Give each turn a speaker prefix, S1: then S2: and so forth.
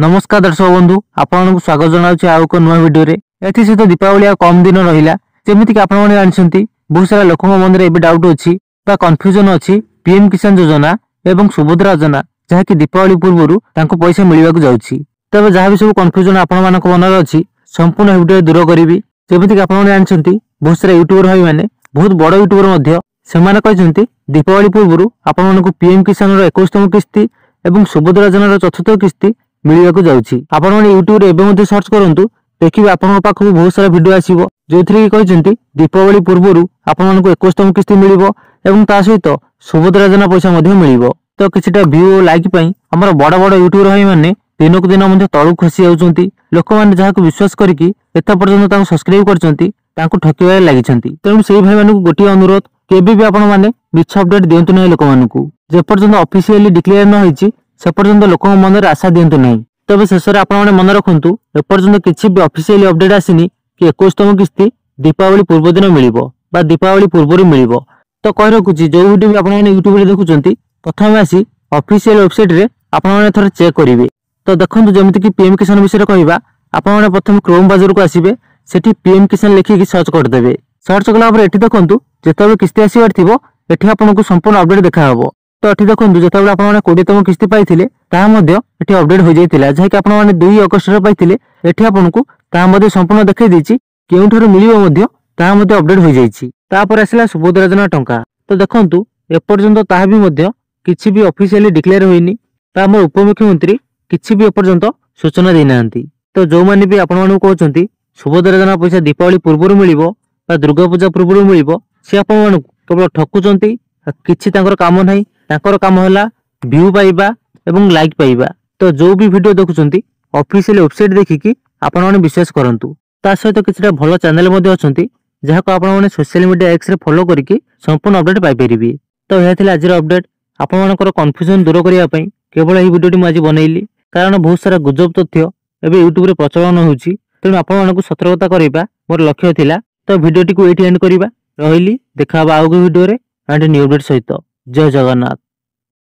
S1: नमस्कार दर्शक बंधु आपन को स्वागत जनाउछि आ एक नुआ वीडियो रे। एथि सहित दीपावली आ कम दिन रहिला जेमिति कि आपन माने जानछंती बहुत सारा लोक मन रे एबे डाउट अछि बा कन्फ्यूजन अछि पीएम किसान योजना एवं सुभद्रा योजना जहा कि दीपावली पूर्वरु तांको पैसा मिलिबा को जाउछि। तबे जहा भी सब कन्फ्यूजन आपन मानक मन रे अछि संपूर्ण वीडियो दूर करिवि। जेमिति कि आपन माने जानछंती बहुत सारा यूट्यूबर भाई माने बहुत बड़ यूट्यूबर मध्य सेमाने कहछंती दीपावली पूर्वरु आपन मानक पीएम किसान रो 21तम किस्ती एवं सुभद्रा योजना रो 4th किस्ती मिलिया को जाउछि। आपण माने यूट्यूब रे एबे मध्ये सर्च करंतु देखिबे आपन पाखु बहुत सारा वीडियो आसीबो जोथि कहछंती दीपावली पूर्वरु आपन मानक 21तम किस्ती मिलिबो एवं ता सहित सुभद्रा योजना पैसा मध्ये मिलिबो। तो किछटा व्यू लाइक पई हमर बड़ बड़ यूट्यूबर भाई माने दिनक दिन मध्ये तळु खसी जाउछंती। लोक माने जहा को विश्वास करिकि एता पर्यंत तांको सब्सक्राइब करछंती तांको ठकिबाय लागिछंती। तेणु सेही भाई मानकु गोटी अनुरोध केबे भी आपण माने मिछ अपडेट दियंतु नै लोक मानकु जे पर्यंत ऑफिशियली डिक्लेयर न होईची से पर्यंत लोक मन रे आशा दियंतु नै। तबे शेषरे आपण माने मन रखंतु ए पर्यंत किछि भी ऑफिशियली अपडेट आसीनी कि 21तम किस्ती दीपावली पूर्व दिन मिलिबो बा दीपावली पूर्वरु मिलिबो। तो कहि रखुची जो वीडियो भी आपण माने यूट्यूब रे देखुचंती प्रथमे आसी ऑफिशियल वेबसाइट रे आपण माने थोर चेक करिवे। तो देखंतु जेमिति कि पीएम किसान विषय रे कहबा आपण माने प्रथम क्रोम ब्राउजर को आसीबे सेठी पीएम किसान लिखि कि सर्च कर देबे। सर्च कला पर एठी देखंतु जेतबे किस्ती आसीबार थिबो एठी आपनको संपूर्ण अपडेट देखा हबो। तो एठी देखंतु जेतबे आपण माने 20तम किस्ती पाइथिले ता मध्ये एठी अपडेट हो जाइतिला जहा कि आपण माने 2 अगस्त रे पाइथिले एठी आपनको ता मध्ये संपूर्ण देखै दिछि केउठर मिलिबो मध्ये ता मध्ये अपडेट हो जाइछि। ता पर आसिला सुभद्रा योजना टंका। तो देखंतु ए पर्यंत ता भी मध्ये किछि भी ऑफिशियली डिक्लेयर होइनी ता हमर उपमुख्यमंत्री किछि भी ए पर्यंत सूचना दै नांती। तो जो माने भी आपण मानू कहउचंती सुभद्रा योजना पैसा दीपावली पूर्वरु मिलिबो बा दुर्गा पूजा पूर्वरु मिलिबो से आपण मानू केवल ठकुचंती किछि तांकर काम नाही। तांकर काम होला व्यू पाइबा एवं लाइक पाइबा। तो जो भी वीडियो देखुचंती ऑफिशियल वेबसाइट देखिकी आपण माने विश्वास करंतु। ता सहित किछटा भलो चैनल मध्ये अछंती जहा को आपण माने social media X ray follow करिकी संपूर्ण अपडेट पाइ परिबी। तो यह थिला आजिर अपडेट आपण मानकर कन्फ्यूजन दूर करिया पई केवल एही वीडियोटी म आज बनैली कारण बहुत सारा गुजब तथ्य एबे यूट्यूब रे प्रचलन होउची। तेणु आपण मानकु सतर्कता करबा मोर लक्ष्य थिला। तो वीडियोटी को एठी एंड करिबा रहिली देखा बा आउ वीडियो रे एंड न्यू अपडेट सहित। जय जगन्नाथ।